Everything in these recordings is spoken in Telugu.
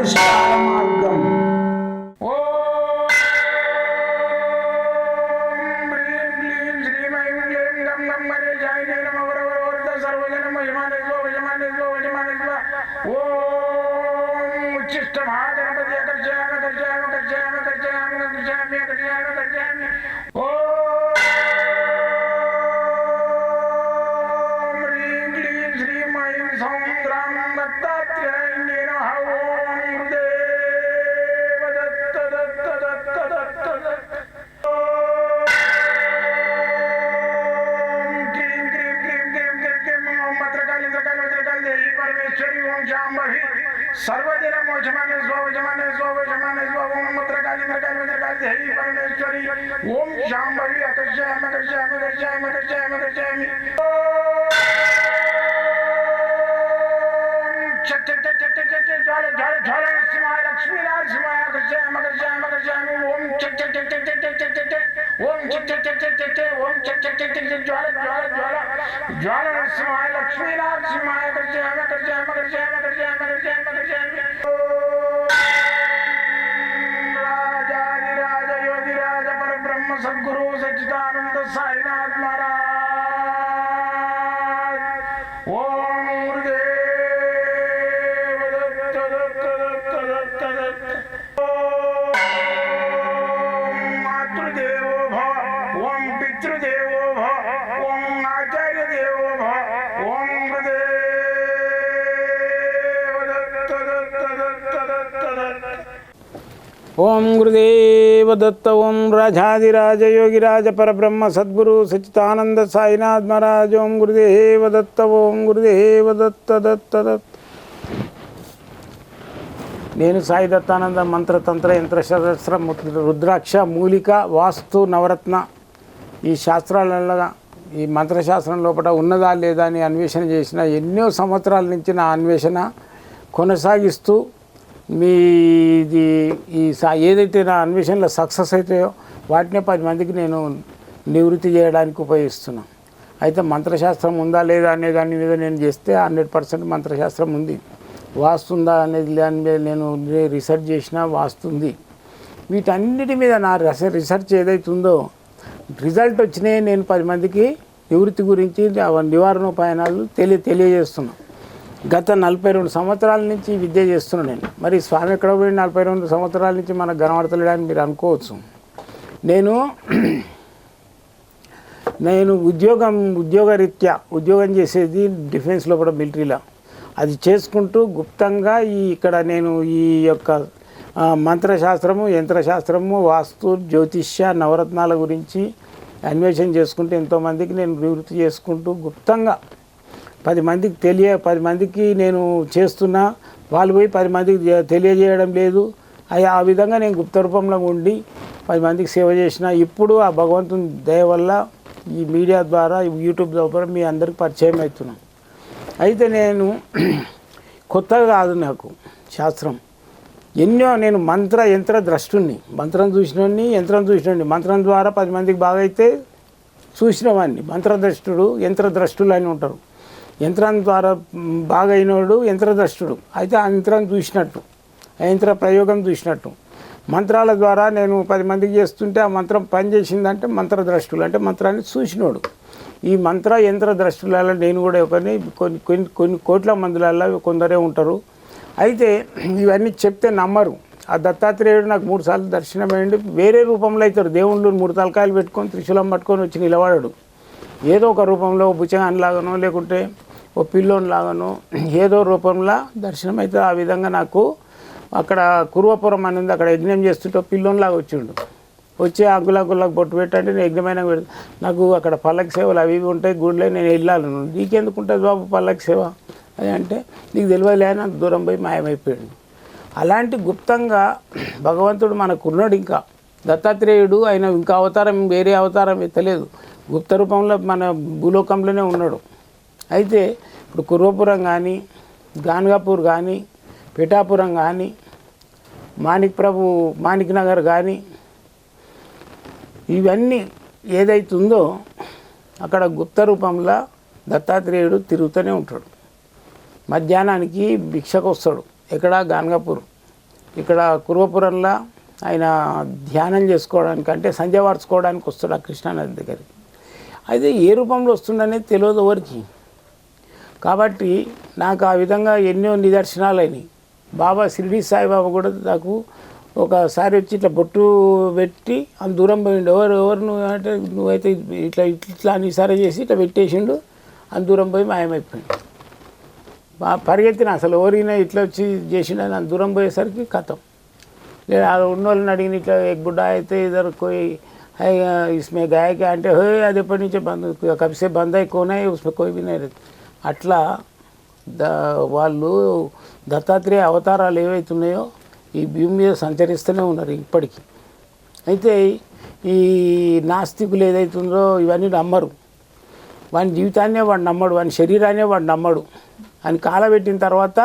పరిష్కార మార్గం. सर्वदिन मोचमाने स्वजमाने स्वजमाने स्वम मत्रकाली मत्रकाली मत्रकाली देवी परमेश्वरी ओम शांभवी अकर्षयामि अकर्षयामि अकर्षयामि अकर्षयामि अकर्षयामि चट चट चट चट चट ज्वाल ज्वाल ज्वाल नरसिंहाय लक्ष्मी नरसिंहाय अकर्षयामि अकर्षयामि अकर्षयामि ओम चट चट चट चट चट चट चट ओम चट चट चट चट चट ओम चट चट चट चट ज्वाल ज्वाल ज्वाल ज्वाल नरसिंहाय लक्ष्मी नरसिंहाय अकर्षयामि अकर्षयामि अकर्षयामि अकर्षयामि अकर्षयामि अकर्षयामि राजाधिराज योगिराज परब्रह्म सद्गुरु सच्चिदानंद साईनाथ महाराज ओम गुरुदेव दत्त दत्त दत्त दत्त दत्त ओम मातृदेवो भव ओम पितृदेवो भव ओम आचार्य देवो भव ओम गुरुदेव दत्त दत्त दत्त दत्त दत्त ओम गुरुदेव दत्त ओम राजाधिराज योगिराज परब्रह्म सद्गुरु सच्चिदानंद साईनाथ महाराज ओम गुरुदेव दत्त ओम गुरुदेव दत्त दत्त दत्त నేను సాయి దత్తానంద మంత్రతంత్ర యంత్రశాస్త్ర రుద్రాక్ష మూలిక వాస్తు నవరత్న ఈ శాస్త్రాలలో ఈ మంత్రశాస్త్రం లోపల ఉన్నదా లేదా అని అన్వేషణ చేసిన ఎన్నో సంవత్సరాల నుంచి నా అన్వేషణ కొనసాగిస్తూ మీది ఈ ఏదైతే నా అన్వేషణలో సక్సెస్ అవుతాయో వాటినే 10 మందికి నేను నివృత్తి చేయడానికి ఉపయోగిస్తున్నాను. అయితే మంత్రశాస్త్రం ఉందా లేదా అనే దాని మీద నేను చేస్తే 100% మంత్రశాస్త్రం ఉంది. వాస్తు ఉందా అనేది దాని మీద నేను రీసెర్చ్ చేసిన వాస్తు ఉంది. వీటన్నిటి మీద నా రీసెర్చ్ ఏదైతుందో రిజల్ట్ వచ్చినాయి. నేను 10 మందికి నివృత్తి గురించి నివారణోపాయనాలు తెలియజేస్తున్నాను. గత 42 సంవత్సరాల నుంచి విద్య చేస్తున్నాను నేను. మరి స్వామి ఎక్కడ పోయి 42 సంవత్సరాల నుంచి మనకు కనబడతలేడని మీరు అనుకోవచ్చు. నేను ఉద్యోగరీత్యా ఉద్యోగం చేసేది డిఫెన్స్ లోపల మిలిటరీలో. అది చేసుకుంటూ గుప్తంగా ఇక్కడ నేను ఈ యొక్క మంత్రశాస్త్రము యంత్రశాస్త్రము వాస్తు జ్యోతిష్య నవరత్నాల గురించి అన్వేషణ చేసుకుంటూ ఎంతోమందికి నేను నివృత్తి చేసుకుంటూ గుప్తంగా 10 మందికి నేను చేస్తున్నా. వాళ్ళు పోయి 10 మందికి తెలియజేయడం లేదు. ఆ విధంగా నేను గుప్త రూపంలో ఉండి 10 మందికి సేవ చేసిన. ఇప్పుడు ఆ భగవంతుని దయ వల్ల ఈ మీడియా ద్వారా యూట్యూబ్ ద్వారా మీ అందరికి పరిచయం అవుతున్నాను. అయితే నేను కొత్తగా కాదు నాకు శాస్త్రం. ఎన్నో నేను మంత్ర యంత్ర ద్రష్టుని. మంత్రం చూసినోడిని యంత్రం చూసినోడిని. మంత్రం ద్వారా 10 మందికి బాగా అయితే చూసినవాడిని. మంత్రద్రష్టుడు యంత్రద్రష్టులు అని ఉంటారు. యంత్రం ద్వారా బాగా అయినోడు యంత్రద్రష్టుడు. అయితే ఆ యంత్రం చూసినట్టు ఆ యంత్ర ప్రయోగం చూసినట్టు. మంత్రాల ద్వారా నేను 10 మందికి చేస్తుంటే ఆ మంత్రం పనిచేసిందంటే మంత్రద్రష్టులు అంటే మంత్రాన్ని చూసినోడు. ఈ మంత్ర యంత్ర ద్రష్టులలో నేను కూడా కొన్ని కోట్ల మందులలో కొందరే ఉంటారు. అయితే ఇవన్నీ చెప్తే నమ్మరు. ఆ దత్తాత్రేయుడు నాకు 3 సార్లు దర్శనమైంది. వేరే రూపంలో అవుతాడు. దేవుళ్ళు 3 తలకాయలు పెట్టుకొని త్రిశూలం పట్టుకొని వచ్చి నిలబడాడు. ఏదో ఒక రూపంలో బుచ్చగానిలాగానో లేకుంటే ఓ పిల్లోనిలాగానో ఏదో రూపంలో దర్శనం అయితే. ఆ విధంగా నాకు అక్కడ కురువపురం అనేది అక్కడ యజ్ఞం చేస్తుంటే పిల్లోనిలాగా వచ్చిండు. వచ్చి గుల్లకు బొట్టు పెట్టంటే నేను యజ్ఞమైన నాకు అక్కడ పల్లకి సేవలు అవి ఇవి ఉంటాయి గుడిలో, నేను వెళ్ళాలి. నీకెందుకు ఉంటుంది బాబు పల్లకి సేవ అది అంటే నీకు తెలియలే నాకు దూరం పోయి మాయమైపోయాడు. అలాంటి గుప్తంగా భగవంతుడు మనకున్నాడు. ఇంకా దత్తాత్రేయుడు ఆయన ఇంకా అవతారం వేరే అవతారం ఎత్తలేదు. గుప్త రూపంలో మన భూలోకంలోనే ఉన్నాడు. అయితే ఇప్పుడు కుర్వపురం కానీ గాన్గాపూర్ కానీ పిఠాపురం కానీ మాణిక్ నగర్ కానీ ఇవన్నీ ఏదైతుందో అక్కడ గుప్త రూపంలో దత్తాత్రేయుడు తిరుగుతూనే ఉంటాడు. మధ్యాహ్నానికి భిక్షకు వస్తాడు. ఎక్కడ గాన్గాపూర్ ఇక్కడ కుర్వపురంలో ఆయన ధ్యానం చేసుకోవడానికి అంటే సంధ్య వార్చుకోవడానికి వస్తాడు ఆ కృష్ణానది దగ్గరికి. అయితే ఏ రూపంలో వస్తుండనేది తెలియదు ఎవరికి. కాబట్టి నాకు ఆ విధంగా ఎన్నో నిదర్శనాలు అయినాయి. బాబా షిరిడి సాయిబాబా కూడా నాకు ఒకసారి వచ్చి ఇట్లా బొట్టు పెట్టి అంత దూరం పోయిండు. ఎవరు నువ్వు అంటే నువ్వైతే ఇట్లా ఇట్లా అని సరే చేసి ఇట్లా పెట్టేసిండు, అంత దూరం పోయి మాయమైపోయింది. పరిగెత్తిన అసలు ఎవరైనా ఇట్లా వచ్చి చేసిండని అంత దూరం పోయేసరికి కథం. లేదా ఉన్న వాళ్ళని అడిగిన ఇట్లా ఎక్ బుడ్డా అయితే ఇద్దరు కోయి है इसमें गाय के అంటే హే అది ఎప్పటి నుంచే బంద్ కబ్సే బంద్ అయి కోనే ఉస్మే కోయి भी नहीं रहता. అట్లా వాళ్ళు దత్తాత్రేయ అవతారాలు ఏవైతున్నాయో ఈ భూమి మీద సంచరిస్తూనే ఉన్నారు ఇప్పటికీ. అయితే ఈ నాస్తికులు ఏదైతుందో ఇవన్నీ నమ్మరు. వాని జీవితాన్నే వాడు నమ్మడు, వాని శరీరాన్నే వాడు నమ్మడు. అని కాలబెట్టిన తర్వాత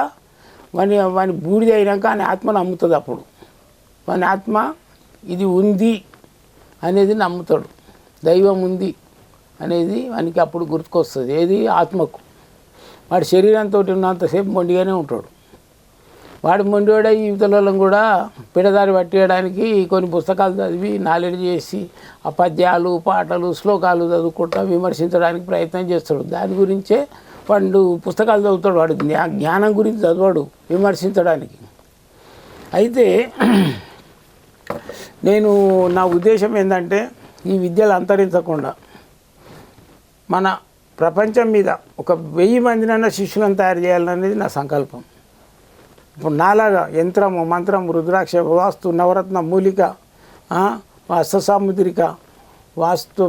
వాని బూడిద అయినాక ఆయన ఆత్మను నమ్ముతుంది. అప్పుడు వాని ఆత్మ ఇది ఉంది అనేది నమ్ముతాడు. దైవం ఉంది అనేది వానికి అప్పుడు గుర్తుకొస్తుంది. ఏది ఆత్మకు. వాడి శరీరంతో ఉన్నంతసేపు మొండిగానే ఉంటాడు. వాడు మొండివాడే యువతలను కూడా పిడదారి పట్టేయడానికి కొన్ని పుస్తకాలు చదివి నాలెడ్జ్ చేసి ఆ పద్యాలు పాటలు శ్లోకాలు చదువుకుంటా విమర్శించడానికి ప్రయత్నం చేస్తాడు. దాని గురించే వాడు పుస్తకాలు చదువుతాడు. వాడు జ్ఞానం గురించి చదవాడు విమర్శించడానికి. అయితే నేను నా ఉద్దేశం ఏంటంటే ఈ విద్యలు అంతరించకుండా మన ప్రపంచం మీద ఒక 1000 మందినైనా శిష్యులను తయారు చేయాలనేది నా సంకల్పం. ఇప్పుడు నాలాగా యంత్రము మంత్రం రుద్రాక్ష వాస్తు నవరత్న మూలిక అష్టసాముద్రిక వాస్తు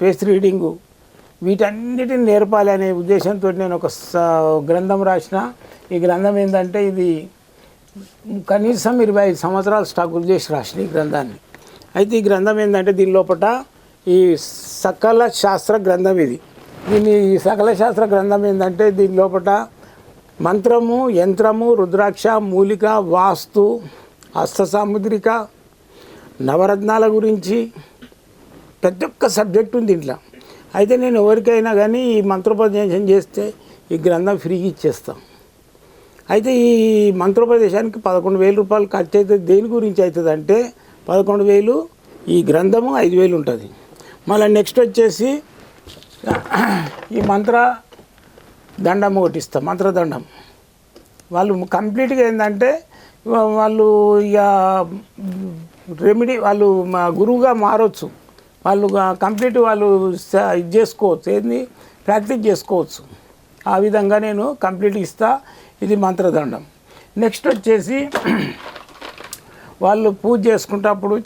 పేస్ రీడింగు వీటన్నిటిని నేర్పాలి అనే ఉద్దేశంతో నేను ఒక గ్రంథం రాసిన. ఈ గ్రంథం ఏంటంటే ఇది కనీసం 25 సంవత్సరాలు స్టాకులు చేసి రాసిన ఈ గ్రంథాన్ని. అయితే ఈ గ్రంథం ఏంటంటే దీని లోపల ఈ సకల శాస్త్ర గ్రంథం ఇది. ఈ సకల శాస్త్ర గ్రంథం ఏంటంటే దీని లోపల మంత్రము యంత్రము రుద్రాక్ష మూలిక వాస్తు హస్తసాముద్రిక నవరత్నాల గురించి ప్రతి ఒక్క సబ్జెక్ట్ ఉంది ఇంట్లో. అయితే నేను ఎవరికైనా కానీ ఈ మంత్రోపదేశం చేస్తే ఈ గ్రంథం ఫ్రీగా ఇచ్చేస్తాం. అయితే ఈ మంత్రోపదేశానికి 11,000 రూపాయలు ఖర్చు అవుతుంది. దేని గురించి అవుతుంది అంటే 11,000 ఈ గ్రంథము 5,000 ఉంటుంది. మళ్ళీ నెక్స్ట్ వచ్చేసి ఈ మంత్ర దండం ఒకటి ఇస్తాం. మంత్రదండం వాళ్ళు కంప్లీట్గా ఏంటంటే వాళ్ళు ఇక రెమెడీ వాళ్ళు మా గురువుగా మారవచ్చు. వాళ్ళు కంప్లీట్ వాళ్ళు ఇది చేసుకోవచ్చు, ఏంది ప్రాక్టీస్ చేసుకోవచ్చు. ఆ విధంగా నేను కంప్లీట్ ఇస్తా. ఇది మంత్రదండం. నెక్స్ట్ వచ్చేసి వాళ్ళు పూజ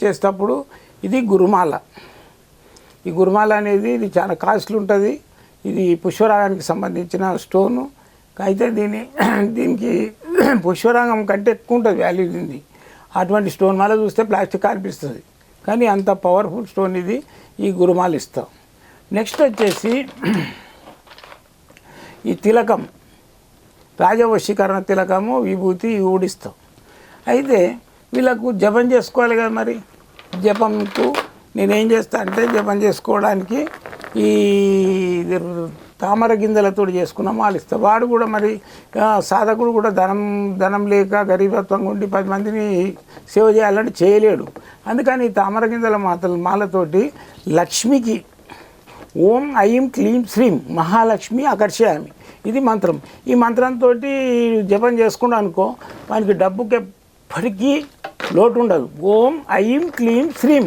చేసేటప్పుడు ఇది గురుమాల. ఈ గురుమాల అనేది ఇది చాలా కాస్ట్లీ ఉంటుంది. ఇది పుష్పరాగానికి సంబంధించిన స్టోను. అయితే దీనికి పుష్పరాగం కంటే ఎక్కువ ఉంటుంది వాల్యూ ఇది. అటువంటి స్టోన్ మాల చూస్తే ప్లాస్టిక్ అనిపిస్తుంది, కానీ అంత పవర్ఫుల్ స్టోన్ ఇది. ఈ గురుమాల ఇస్తాం. నెక్స్ట్ వచ్చేసి ఈ తిలకం రాజవశీకరణ తిలకము విభూతి ఊడిస్తాం. అయితే వీళ్ళకు జపం చేసుకోవాలి కదా. మరి జపంకు నేనేం చేస్తా అంటే జపం చేసుకోవడానికి ఈ తామర గింజలతో చేసుకున్న మాలిస్తా. వాడు కూడా మరి సాధకుడు కూడా ధనం లేక గరీబత్వంగా ఉండి 10 మందిని సేవ చేయాలంటే చేయలేడు. అందుకని ఈ తామర గింజల మాలతోటి లక్ష్మికి ఓం ఐం క్లీం శ్రీం మహాలక్ష్మి ఆకర్షయామి ఇది మంత్రం. ఈ మంత్రంతో జపం చేసుకున్నా అనుకో వానికి డబ్బుకి ఎప్పటికీ లోటు ఉండదు. ఓం ఐం క్లీం శ్రీం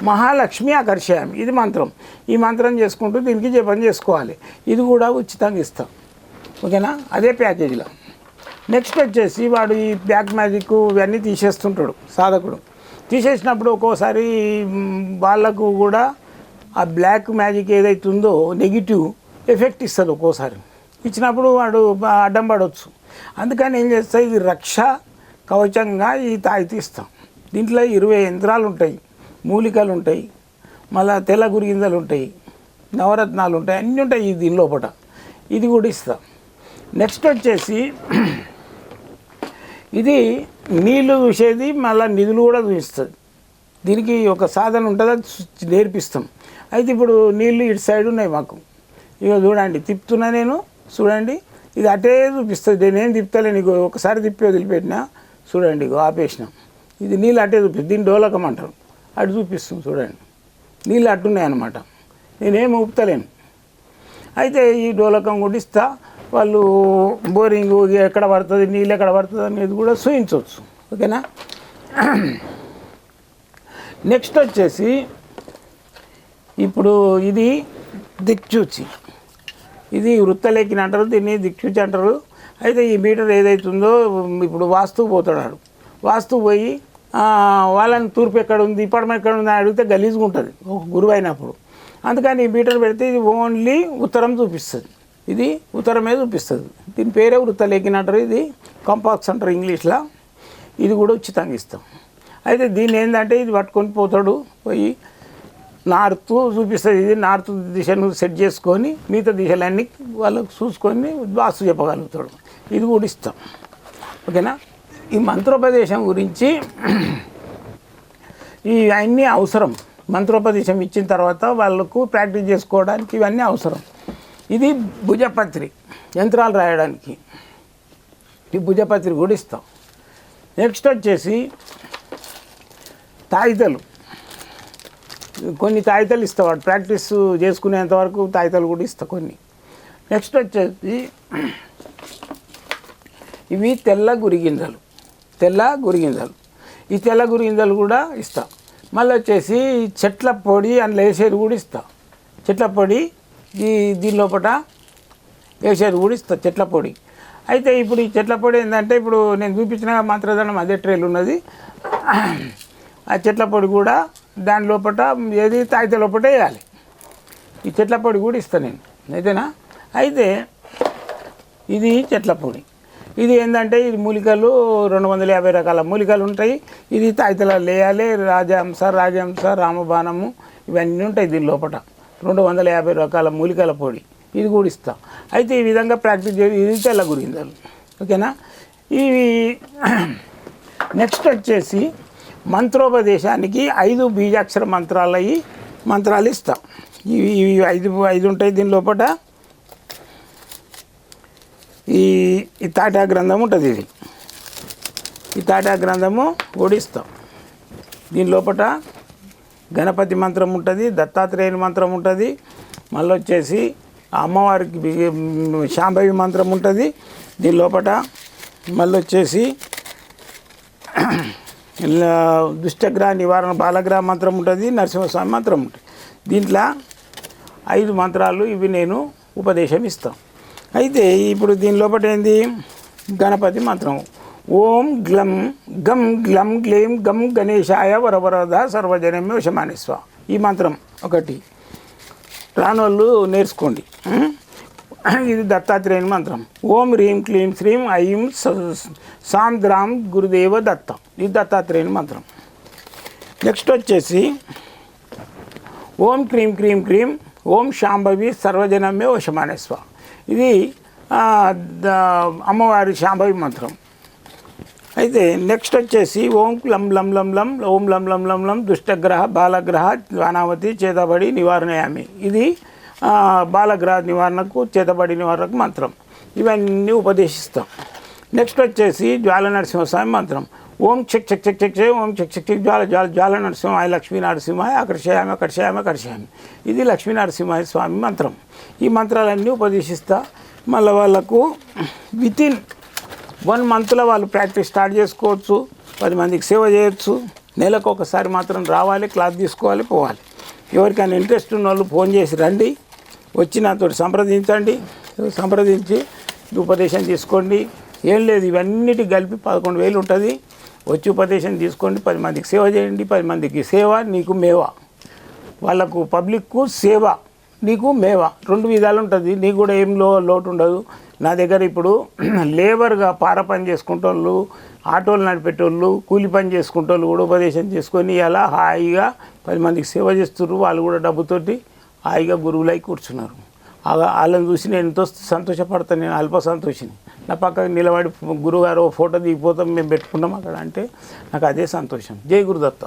మహాలక్ష్మి ఆకర్షయామి ఇది మంత్రం. ఈ మంత్రం చేసుకుంటూ దీనికి జపం చేసుకోవాలి. ఇది కూడా ఉచితంగా ఇస్తాం. ఓకేనా? అదే ప్యాకేజీలో. నెక్స్ట్ వచ్చేసి వాడు ఈ బ్లాక్ మ్యాజిక్ ఇవన్నీ తీసేస్తుంటాడు సాధకుడు. తీసేసినప్పుడు ఒక్కోసారి వాళ్ళకు కూడా ఆ బ్లాక్ మ్యాజిక్ ఏదైతుందో నెగిటివ్ ఎఫెక్ట్ ఇస్తుంది. ఒక్కోసారి ఇచ్చినప్పుడు వాడు అడ్డం పడవచ్చు. అందుకని ఏం చేస్తా, ఇది రక్ష కవచంగా ఈ తాయితీ ఇస్తాం. దీంట్లో 20 యంత్రాలు ఉంటాయి, మూలికలు ఉంటాయి, మళ్ళీ తెల్ల గురిగింజలు ఉంటాయి, నవరత్నాలు ఉంటాయి, అన్నీ ఉంటాయి దీని లోపల. ఇది కూడా ఇస్తాం. నెక్స్ట్ వచ్చేసి ఇది నీళ్ళు చూసేది, మళ్ళీ నిధులు కూడా చూపిస్తుంది. దీనికి ఒక సాధన ఉంటుంది, అది నేర్పిస్తాం. అయితే ఇప్పుడు నీళ్ళు ఇటు సైడ్ ఉన్నాయి మాకు. ఇక చూడండి తిప్పుతున్నా నేను, చూడండి ఇది అటే చూపిస్తుంది. నేనేం తిప్పుతలే, నీకు ఒకసారి తిప్పి వదిలిపెట్టినా చూడండి ఇగో ఆపేసినాం. ఇది నీళ్ళు అట్టే చూపిస్తుంది, దీన్ని డోలకం అంటారు. అటు చూపిస్తుంది చూడండి, నీళ్ళు అట్టున్నాయన్నమాట. నేనేం ఊపుతలేను. అయితే ఈ డోలకం కూడా ఇస్తా, వాళ్ళు బోరింగ్ ఎక్కడ పడుతుంది, నీళ్ళు ఎక్కడ పడుతుంది అనేది కూడా చూయించవచ్చు. ఓకేనా. నెక్స్ట్ వచ్చేసి ఇప్పుడు ఇది దిక్చూచి, ఇది వృత్తలేఖిని అంటారు, దీన్ని దిక్చూచి అంటారు. అయితే ఈ మీటర్ ఏదైతుందో ఇప్పుడు వాస్తువు పోతాడు, వాస్తువు పోయి వాళ్ళని తూర్పు ఎక్కడ ఉంది, పడమ ఎక్కడ ఉంది అని అడిగితే గలీజ్గా ఉంటుంది ఒక గురువు అయినప్పుడు. అందుకని ఈ మీటర్ పెడితే ఇది ఓన్లీ ఉత్తరం చూపిస్తుంది, ఇది ఉత్తరమే చూపిస్తుంది. దీని పేరే వృత్తలేఖిని అంటారు, ఇది కంపాక్స్ అంటారు ఇంగ్లీష్లో. ఇది కూడా ఉచితంగా ఇస్తాం. అయితే దీన్ని ఏంటంటే ఇది పట్టుకొని పోతాడు, పోయి నార్త్ చూపిస్తుంది. ఇది నార్త్ దిశను సెట్ చేసుకొని మిగతా దిశలన్నీ వాళ్ళకు చూసుకొని వాస్తు చెప్పగలుగుతాడు. ఇది కూడా ఇస్తాం. ఓకేనా. ఈ మంత్రోపదేశం గురించి ఇవన్నీ అవసరం. మంత్రోపదేశం ఇచ్చిన తర్వాత వాళ్ళకు ప్రాక్టీస్ చేసుకోవడానికి ఇవన్నీ అవసరం. ఇది భుజపత్రి, యంత్రాలు రాయడానికి ఈ భుజపత్రి కూడా ఇస్తాం. నెక్స్ట్ వచ్చేసి తాయితలు, కొన్ని తాయితలు ఇస్తావాడు ప్రాక్టీస్ చేసుకునేంత వరకు తాయితలు కూడా ఇస్తా కొన్ని. నెక్స్ట్ వచ్చేసి ఇవి తెల్ల గురిగింజలు, ఈ తెల్ల గురిగింజలు కూడా ఇస్తా. మళ్ళీ వచ్చేసి చెట్ల పొడి అందులో వేసేది కూడా ఇస్తా. చెట్ల పొడి దీని లోపల వేసేది కూడా ఇస్తా, చెట్ల పొడి. అయితే ఇప్పుడు ఈ చెట్ల పొడి ఏంటంటే ఇప్పుడు నేను చూపించిన మంత్రదండం అదే ట్రేలు ఉన్నది. ఆ చెట్ల పొడి కూడా దాని లోపల ఏది తాగితే లోపల వేయాలి. ఈ చెట్ల పొడి కూడా ఇస్తాను నేను, అయితేనా. అయితే ఇది చెట్ల పొడి, ఇది ఏంటంటే ఇది మూలికలు 250 రకాల మూలికలు ఉంటాయి. ఇది తాయితలలో వేయాలి. రాజహంస, రామబాణము ఇవన్నీ ఉంటాయి దీని లోపల. 250 రకాల మూలికల పొడి, ఇది కూడా ఇస్తాం. అయితే ఈ విధంగా ప్రాక్టీస్ చేసి ఇది తెల్ల గురింజలు. ఓకేనా. ఇవి నెక్స్ట్ వచ్చేసి మంత్రోపదేశానికి 5 బీజాక్షర మంత్రాలు ఇస్తాం. ఇవి 5 ఉంటాయి దీని లోపల. ఈ తాటా గ్రంథం ఉంటుంది, ఇది ఈ తాటా గ్రంథము ఓడిస్తాం. దీని లోపల గణపతి మంత్రం ఉంటుంది, దత్తాత్రేయుని మంత్రం ఉంటుంది, మళ్ళీ వచ్చేసి అమ్మవారికి శాంభవి మంత్రం ఉంటుంది దీని లోపల. మళ్ళీ వచ్చేసి దుష్టగ్రహ నివారణ బాలగ్రహ మంత్రం ఉంటుంది, నరసింహస్వామి మంత్రం ఉంటుంది. దీంట్లో 5 మంత్రాలు ఇవి నేను ఉపదేశం ఇస్తాం. అయితే ఇప్పుడు దీని లోపల ఏంది, గణపతి మంత్రం. ఓం గ్లం గం గ్లం గ్లీం గం గణేశాయ వరవరద సర్వజనమే వశమానిస్వ. ఈ మంత్రం ఒకటి రానోళ్ళు నేర్చుకోండి. ఇది దత్తాత్రేయుని మంత్రం. ఓం హ్రీం క్లీం శ్రీం ఐం సాం ద్రాం గురుదేవ దత్త, ఇది దత్తాత్రేయుని మంత్రం. నెక్స్ట్ వచ్చేసి ఓం క్రీం క్రీం క్రీం ఓం శాంభవి సర్వజనమే వశమానేస్వ, ఇది అమ్మవారి శాంభవి మంత్రం. అయితే నెక్స్ట్ వచ్చేసి ఓం లం లం లం లం ఓం లం లం లం లం దుష్టగ్రహ బాలగ్రహ వానావతి చేతబడి నివారణయామి, ఇది బాలగ్రహ నివారణకు చేతబడి నివారణకు మంత్రం. ఇవన్నీ ఉపదేశిస్తాం. నెక్స్ట్ వచ్చేసి జ్వాల నరసింహస్వామి మంత్రం. ఓం చెక్ చెక్ చెక్ చెక్ చెక్ ఓం చెక్ చెక్ చెక్ జ్వాల జ్వాల జ్వాల నరసింహాయ లక్ష్మీ నరసింహాయ ఆకర్షయామి ఆకర్షయామి ఆకర్షయామి, ఇది లక్ష్మీ నరసింహాయ స్వామి మంత్రం. ఈ మంత్రాలన్నీ ఉపదేశిస్తా. మళ్ళీ వాళ్ళకు వితిన్ 1 మంత్లో వాళ్ళు ప్రాక్టీస్ స్టార్ట్ చేసుకోవచ్చు, 10 మందికి సేవ చేయొచ్చు. నెలకు ఒకసారి మాత్రం రావాలి, క్లాస్ తీసుకోవాలి, పోవాలి. ఎవరికైనా ఇంట్రెస్ట్ ఉన్న వాళ్ళు ఫోన్ చేసి రండి, వచ్చి నాతో సంప్రదించండి, సంప్రదించి ఉపదేశం తీసుకోండి. ఏం లేదు, ఇవన్నిటికి కలిపి 11,000 ఉంటుంది. వచ్చి ఉపదేశం తీసుకోండి, 10 మందికి సేవ చేయండి. 10 మందికి సేవ, నీకు మేవ. వాళ్ళకు పబ్లిక్కు సేవ, నీకు మేవ, 2 విధాలు ఉంటుంది. నీకు కూడా ఏం లోటు ఉండదు. నా దగ్గర ఇప్పుడు లేబర్గా పార పని చేసుకుంటోళ్ళు, ఆటోలు నడిపేటోళ్ళు, కూలి పని చేసుకుంటోళ్ళు కూడా ఉపదేశం చేసుకొని అలా హాయిగా 10 మందికి సేవ చేస్తున్నారు. వాళ్ళు కూడా డబ్బుతోటి హాయిగా గురువులై కూర్చున్నారు. వాళ్ళని చూసి నేను ఎంతో సంతోషపడతాను. నేను అల్ప సంతోషిని. నా పక్కకు నిలబడి గురువుగారు ఫోటో దిగిపోతాం, మేము పెట్టుకున్నాం అక్కడ అంటే నాకు అదే సంతోషం. జై గురుదత్త.